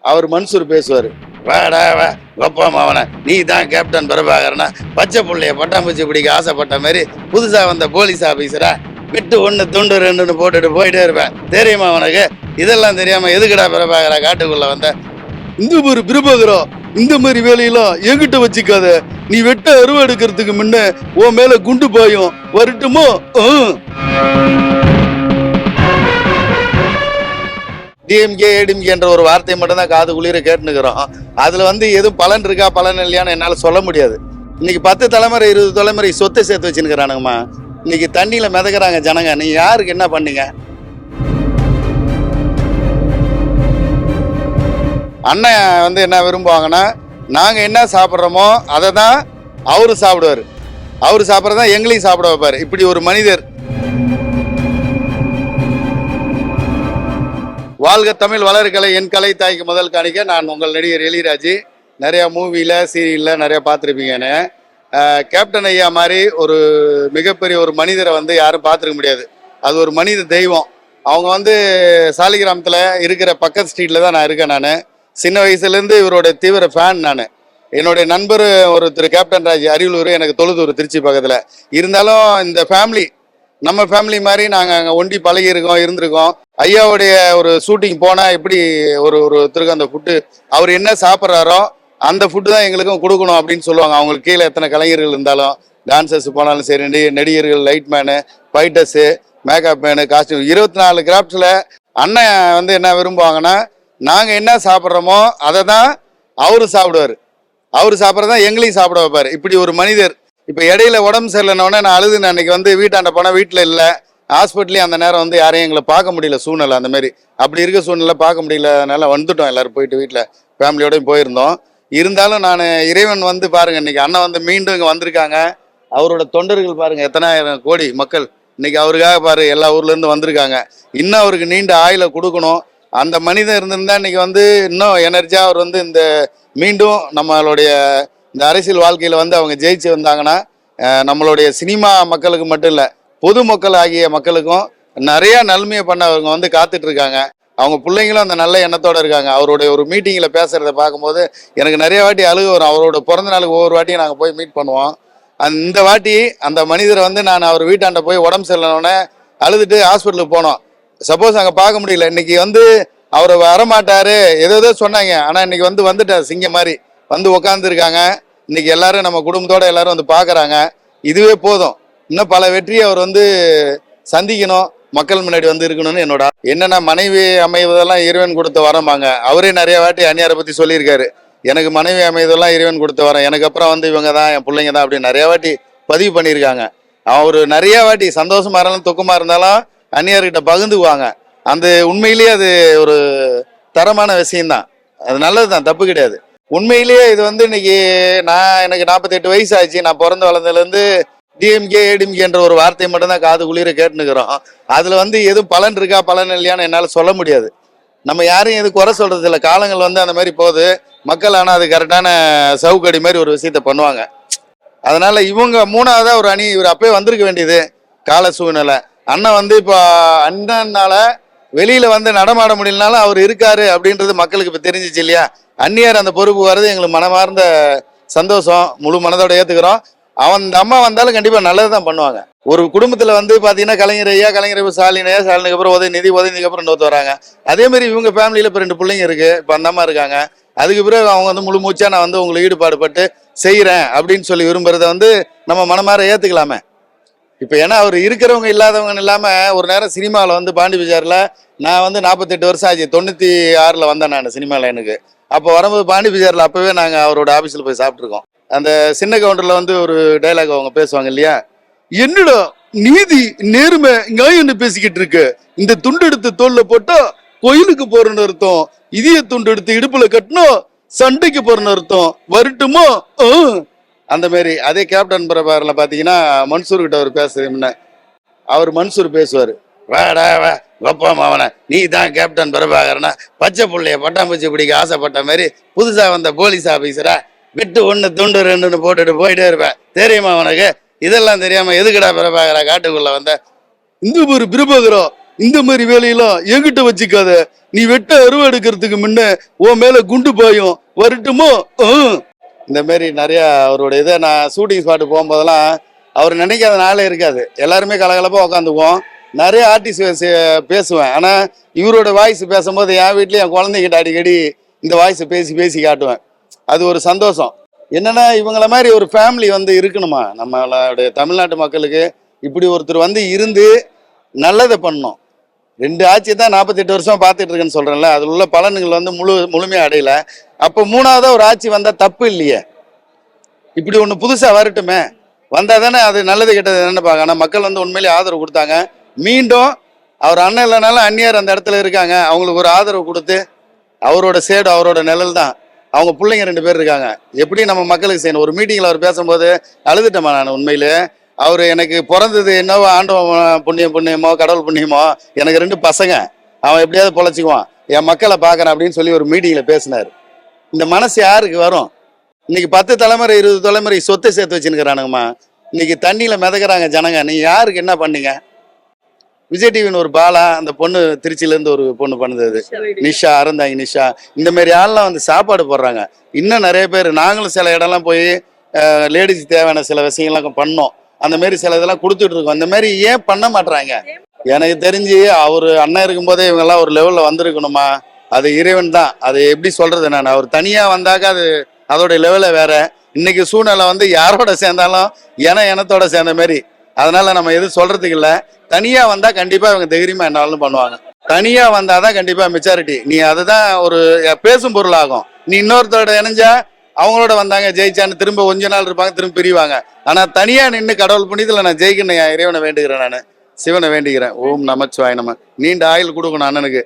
அவர் மன்சூர் பேசுவார், வாடா வா கப்பா மாவன, நீ தான் கேப்டன் பிரபாகரனா, பச்சை புள்ளைய பட்டாம்பூச்சி பிடிக்க ஆசைப்பட்ட மாதிரி புதுசா வந்த போலீஸ் ஆபீசரா, விட்டு ஒன்று துண்டு ரெண்டுன்னு போட்டுட்டு போயிட்டே இருப்பேன், தெரியுமா உனக்கு? இதெல்லாம் தெரியாம எதுக்குடா பிரபாகரா காட்டுக்குள்ள வந்த? இந்த மாதிரி பிரபாகரா, இந்த மாதிரி வேலையெல்லாம் என்கிட்ட வச்சுக்காத, நீ வெட்ட அருவா எடுக்கிறதுக்கு முன்ன உன் மேல குண்டு பாயும், வரட்டுமோ? டிஎம்கே ஏடிஎம்கே என்ற ஒரு வார்த்தை மட்டும் தான் காது குளிர கேட்டுனுக்கிறோம். அதுல எதுவும் பலன் இருக்கா பலன் இல்லையான்னு என்னால சொல்ல முடியாது. இன்னைக்கு 10 தலைமுறை 20 தலைமுறை சொத்தை சேர்த்து வச்சுருக்கிறானுங்கம்மா. இன்னைக்கு தண்ணியில மிதக்குறாங்க ஜனங்க. நீ யாருக்கு என்ன பண்ணீங்க? அண்ணன் என்ன விரும்புவாங்கன்னா, நாங்க என்ன சாப்பிட்றோமோ அதை தான் அவரு சாப்பிடுவாரு. அவரு சாப்பிட்றதான் எங்களையும் சாப்பிட வைப்பாரு. இப்படி ஒரு மனிதர். வாழ்க தமிழ், வளர்கலை, என் கலை தாய்க்கு முதல் காணிக்க. நான் உங்கள் நடிகர் எழிராஜ். நிறையா மூவியில் சீரியலில் நிறையா பார்த்துருப்பீங்கன்னு. கேப்டன் ஐயா மாதிரி ஒரு மிகப்பெரிய ஒரு மனிதரை யாரும் பார்த்துருக்க முடியாது. அது ஒரு மனித தெய்வம். அவங்க சாலிகிராமத்தில் இருக்கிற பக்கத்து ஸ்ட்ரீட்டில் தான் நான் இருக்கேன். நான் சின்ன வயசுலேருந்து இவரோட தீவிர ஃபேன். நான் என்னுடைய நண்பர் ஒருத்தர் கேப்டன் ராஜ், அரியலூர், எனக்கு தொழுதூர், திருச்சி பக்கத்தில். இருந்தாலும் இந்த ஃபேமிலி நம்ம ஃபேமிலி மாதிரி நாங்கள் அங்கே ஒண்டி பழகியிருக்கோம், இருந்திருக்கோம். ஐயாவுடைய ஒரு ஷூட்டிங் போனால் எப்படி ஒருத்தருக்கு அந்த ஃபுட்டு அவர் என்ன சாப்பிட்றாரோ அந்த ஃபுட்டு தான் எங்களுக்கும் கொடுக்கணும் அப்படின்னு சொல்லுவாங்க. அவங்களுக்கு கீழே எத்தனை கலைஞர்கள் இருந்தாலும், டான்சர்ஸ் போனாலும் சரி, நடிகர்கள், light menu, fighters, makeup menu, costume, 24 கிராஃப்ட்ஸில் அண்ணன் என்ன விரும்புவாங்கன்னா, நாங்கள் என்ன சாப்பிட்றோமோ அதை தான் அவரு சாப்பிடுவார். அவரு சாப்பிட்றதான் எங்களையும் சாப்பிட வைப்பார். இப்படி ஒரு மனிதர். இப்போ இடையில உடம்பு சரியில்லைன்னொடனே நான் அழுது, நான் அன்னைக்கு வீட்டாண்ட போனால் வீட்டில் இல்லை, ஹாஸ்பிட்டலையும் அந்த நேரம் யாரையும் எங்களை பார்க்க முடியல, சூழ்நிலை அந்த மாதிரி. அப்படி இருக்க சூழ்நிலை பார்க்க முடியலனால வந்துட்டோம் எல்லாரும், போயிட்டு வீட்டில் ஃபேமிலியோடையும் போயிருந்தோம். இருந்தாலும் நான் இறைவன் பாருங்க, இன்னைக்கு அண்ணன் மீண்டும் இங்கே வந்திருக்காங்க. அவரோட தொண்டர்கள் பாருங்க, எத்தனாயிரம் கோடி மக்கள் இன்னைக்கு அவருக்காக பாரு எல்லா ஊர்லேருந்து வந்திருக்காங்க. இன்னும் அவருக்கு நீண்ட ஆயுளை கொடுக்கணும். அந்த மனிதன் இருந்திருந்தா இன்னைக்கு இன்னும் எனர்ஜியாக அவர் இந்த மீண்டும் நம்மளுடைய இந்த அரசியல் வாழ்க்கையில் அவங்க ஜெயிச்சு வந்தாங்கன்னா, நம்மளுடைய சினிமா மக்களுக்கு மட்டும் இல்லை, பொதுமக்கள் ஆகிய மக்களுக்கும் நிறைய நன்மையை பண்ண அவங்க காத்துட்டு இருக்காங்க. அவங்க பிள்ளைங்களும் அந்த நல்ல எண்ணத்தோட இருக்காங்க. அவருடைய ஒரு மீட்டிங்கில் பேசுறதை பார்க்கும்போது எனக்கு நிறைய வாட்டி அழுக வரும். அவரோட பிறந்த நாளுக்கு ஒவ்வொரு வாட்டியும் நாங்கள் போய் மீட் பண்ணுவோம். இந்த வாட்டி அந்த மனிதரை நான் அவர் வீட்டாண்ட போய் உடம்பு சரியில்லைனோடனே அழுதுட்டு ஹாஸ்பிட்டலுக்கு போனோம். சப்போஸ் அங்கே பார்க்க முடியல. இன்னைக்கு அவர் வரமாட்டாரு ஏதோ சொன்னாங்க. ஆனால் இன்னைக்கு வந்துட்டார் சிங்கம் மாதிரி உக்காந்துருக்காங்க. இன்னைக்கு எல்லாரும் நம்ம குடும்பத்தோட எல்லாரும் பார்க்குறாங்க. இதுவே போதும். இன்னும் பல வெற்றியை அவர் சந்திக்கணும், மக்கள் முன்னாடி இருக்கணும்னு என்னோட. என்னன்னா, மனைவி அமைவதெல்லாம் இறைவன் கொடுத்த வரமாங்க. அவரே நிறைய வாட்டி அந்நியாரை பற்றி சொல்லியிருக்காரு. எனக்கு மனைவி அமைவதெல்லாம் இறைவன் கொடுத்த வரம், எனக்கு அப்புறம் இவங்க தான் என் பிள்ளைங்க தான் அப்படின்னு நிறைய வாட்டி பதிவு பண்ணியிருக்காங்க. அவர் நிறைய வாட்டி சந்தோஷமா இருந்தாலும் துக்கமா இருந்தாலும் அந்நியார்கிட்ட பகிர்ந்துக்குவாங்க. அந்த உண்மையிலேயே அது ஒரு தரமான விஷயம்தான். அது நல்லதுதான், தப்பு கிடையாது. உண்மையிலேயே இது இன்னைக்கு எனக்கு 48 வயசு ஆச்சு. நான் பிறந்து வளர்ந்ததுலேருந்து டிஎம்கே ஏடிஎம்கே என்ற ஒரு வார்த்தை மட்டும் தான் காது குளிர கேட்டுனுக்கிறோம். அதுல எதுவும் பலன் இருக்கா பலன் இல்லையான்னு என்னால் சொல்ல முடியாது. நம்ம யாரையும் எது குறை சொல்றது இல்லை. காலங்கள் அந்த மாதிரி போகுது. மக்கள் ஆனால் அது கரெக்டான சவுக்கடி மாதிரி ஒரு விஷயத்த பண்ணுவாங்க. அதனால இவங்க 3வதா ஒரு அணி, இவர் அப்பயே வந்திருக்க வேண்டியது. கால சூழ்நிலை. அண்ணன் இப்போ அண்ணனால வெளியில நடமாட முடியலனாலும் அவர் இருக்காரு அப்படின்றது மக்களுக்கு இப்போ தெரிஞ்சிச்சு இல்லையா? அந்நியார் அந்த பொறுப்பு வர்றது எங்களுக்கு மனமார்ந்த சந்தோஷம். முழு மனதோட ஏத்துக்கிறோம். அந்த அம்மா வந்தாலும் கண்டிப்பா நல்லதுதான் பண்ணுவாங்க. ஒரு குடும்பத்துல பாத்தீங்கன்னா கலைஞர் ஐயா, கலைஞர் ஸ்டாலின், ஸ்டாலினுக்கு அப்புறம் உதயநிதிக்கு அப்புறம் இன்னொருத்த வராங்க. அதே மாதிரி இவங்க ஃபேமிலியில இப்போ 2 பிள்ளைங்க இருக்கு. இப்போ அந்த அம்மா இருக்காங்க. அதுக்கு பிறகு அவங்க முழு மூச்சா நான் உங்களுக்கு ஈடுபாடு பட்டு செய்யறேன் அப்படின்னு சொல்லி விரும்புறத நம்ம மனமாற ஏத்துக்கலாமே. இப்போ ஏன்னா அவர் இருக்கிறவங்க இல்லாதவங்க இல்லாம ஒரு நேரம் சினிமாவில் பாண்டி பஜார்ல நான் 48 வருஷம் ஆச்சு. 96ல் வந்தேன் நான் சினிமா லைனுக்கு. அப்போ வரும்போது பாண்டி பஜார்ல அப்பவே நாங்க அவரோட ஆபீஸ்ல போய் சாப்பிட்டுருக்கோம். அந்த சின்ன கவுண்டர்ல ஒரு டைலாக் அவங்க பேசுவாங்க இல்லையா, என்னடா நீதி நேர்மை நியாயம்னு பேசிக்கிட்டு இருக்கு, இந்த துண்டு எடுத்து தோல்ல போட்டா கோயிலுக்கு போறன்னு அர்த்தம், இதய துண்டு எடுத்து இடுப்புல கட்டினா சண்டைக்கு போறன்னு அர்த்தம், வரட்டுமோ? அந்த மாதிரி. அதே கேப்டன் பிரபாகரில் பார்த்தீங்கன்னா மன்சூர் கிட்ட அவர் பேசுறேன். அவர் மன்சூர் பேசுவார், வாடா வா கப்பா மாவன, நீ தான் கேப்டன் பிரபாகரனா, பச்சை புள்ளைய பட்டாம்பூச்சி பிடிக்க ஆசைப்பட்ட மாதிரி புதுசா வந்த போலீஸ் ஆபீசரா, விட்டு ஒன்று துண்டு ரெண்டுன்னு போட்டுட்டு போயிட்டே இருப்பேன், தெரியுமா உனக்கு? இதெல்லாம் தெரியாம எதுக்குடா பிரபாகரா காட்டுக்குள்ள வந்த? இந்த மாதிரி பிரபாகரா, இந்த மாதிரி வேலையெல்லாம் என்கிட்ட வச்சுக்காத, நீ வெட்ட அறுவெடுக்கிறதுக்கு முன்ன உன் மேல குண்டு பாயும் வரட்டுமோ. இந்த மாதிரி நிறைய அவருடைய இதை நான் ஷூட்டிங் ஸ்பாட்டு போகும்போதெல்லாம் அவர் நினைக்காத நாளே இருக்காது. எல்லாருமே கலகலப்பாக உட்காந்துக்குவோம். நிறைய ஆர்டிஸ்ட் பேசுவேன். ஆனால் இவரோட வாய்ஸ் பேசும்போது என் வீட்லேயும் என் குழந்தைகிட்ட அடிக்கடி இந்த வாய்ஸை பேசி பேசி காட்டுவேன். அது ஒரு சந்தோஷம். என்னன்னா இவங்கள மாதிரி ஒரு ஃபேமிலி வந்து இருக்கணுமா நம்மளுடைய தமிழ்நாட்டு மக்களுக்கு. இப்படி ஒருத்தர் வந்து இருந்து நல்லதை பண்ணணும். 2 ஆட்சி தான் 48 வருஷம் பார்த்துட்டு இருக்கேன்னு சொல்கிறேன்ல, அதில் உள்ள பலன்கள் வந்து முழுமையாக அடையலை. அப்போ 3ஆவதாக ஒரு ஆட்சி வந்தால் தப்பு இல்லையே. இப்படி ஒன்று புதுசாக வரட்டுமே, வந்தால் தானே அது நல்லது கெட்டது நினைப்பாங்க. ஆனால் மக்கள் வந்து உண்மையிலேயே ஆதரவு கொடுத்தாங்க. மீண்டும் அவர் அண்ணன் இல்லைனாலும் அந்நியார் அந்த இடத்துல இருக்காங்க, அவங்களுக்கு ஒரு ஆதரவு கொடுத்து அவரோட சேடு அவரோட நிழல் தான். அவங்க பிள்ளைங்க 2 பேர் இருக்காங்க. எப்படி நம்ம மக்களுக்கு செய்யணும். ஒரு மீட்டிங்கில் அவர் பேசும்போது அழுதுட்டேம்மா நான். உண்மையிலே அவர் எனக்கு பிறந்தது என்னவோ ஆண்டவன் புண்ணியமோ கடவுள் புண்ணியமோ, எனக்கு 2 பசங்க, அவன் எப்படியாவது பொழைச்சிக்குவான், என் மக்களை பார்க்குறேன் அப்படின்னு சொல்லி ஒரு மீட்டிங்கில் பேசினார். இந்த மனசு யாருக்கு வரும்? இன்னைக்கு 10 தலைமுறை 20 தலைமுறை சொத்தை சேர்த்து வச்சுருக்கிறானுங்கம்மா. இன்னைக்கு தண்ணியில் மிதக்கிறாங்க ஜனங்க. நீங்க யாருக்கு என்ன பண்ணீங்க? விஜய் டிவின்னு ஒரு பாலா, அந்த பொண்ணு திருச்சியிலேருந்து ஒரு பொண்ணு பண்ணுது, நிஷா அறந்தாங்க நிஷா. இந்த மாதிரி ஆள்லாம் வந்து சாப்பாடு போடுறாங்க. இன்னும் நிறைய பேர். நாங்களும் சில இடம்லாம் போய் லேடிஸ் தேவையான சில விஷயங்கள்லாம் பண்ணோம். அந்த மாதிரி சில இதெல்லாம் கொடுத்துட்டு இருக்கோம். இந்த மாதிரி ஏன் பண்ண மாட்டுறாங்க? எனக்கு தெரிஞ்சு அவர் அண்ணன் இருக்கும்போதே இவங்கெல்லாம் ஒரு லெவலில் வந்திருக்கணுமா. அது இறைவன் தான். அது எப்படி சொல்றது நான். அவர் தனியாக வந்தாக்க அது அதோடைய லெவலில் வேற. இன்னைக்கு சூழ்நிலை வந்து யாரோட சேர்ந்தாலும் இனத்தோட சேர்ந்த மாதிரி. அதனால நம்ம எதுவும் சொல்றதுக்கு இல்லை. தனியா வந்தா கண்டிப்பா இவங்க தைரியமா என்னாலும் பண்ணுவாங்க. தனியா வந்தாதான் கண்டிப்பா மெச்சாரிட்டி. நீ அதுதான் ஒரு பேசும் பொருள் ஆகும். நீ இன்னொருத்தரோட இணைஞ்சா அவங்களோட வந்தாங்க ஜெயிச்சான்னு திரும்ப கொஞ்ச நாள் இருப்பாங்க, திரும்ப பிரிவாங்க. ஆனா தனியா நின்று கடவுள் புண்ணியத்துல நான் ஜெயிக்கணும். இறைவனை வேண்டுகிறேன், நான் சிவனை வேண்டுகிறேன். ஓம் நமச்சிவாய நம. நீண்ட ஆயுள் கொடுக்கணும் அண்ணனுக்கு.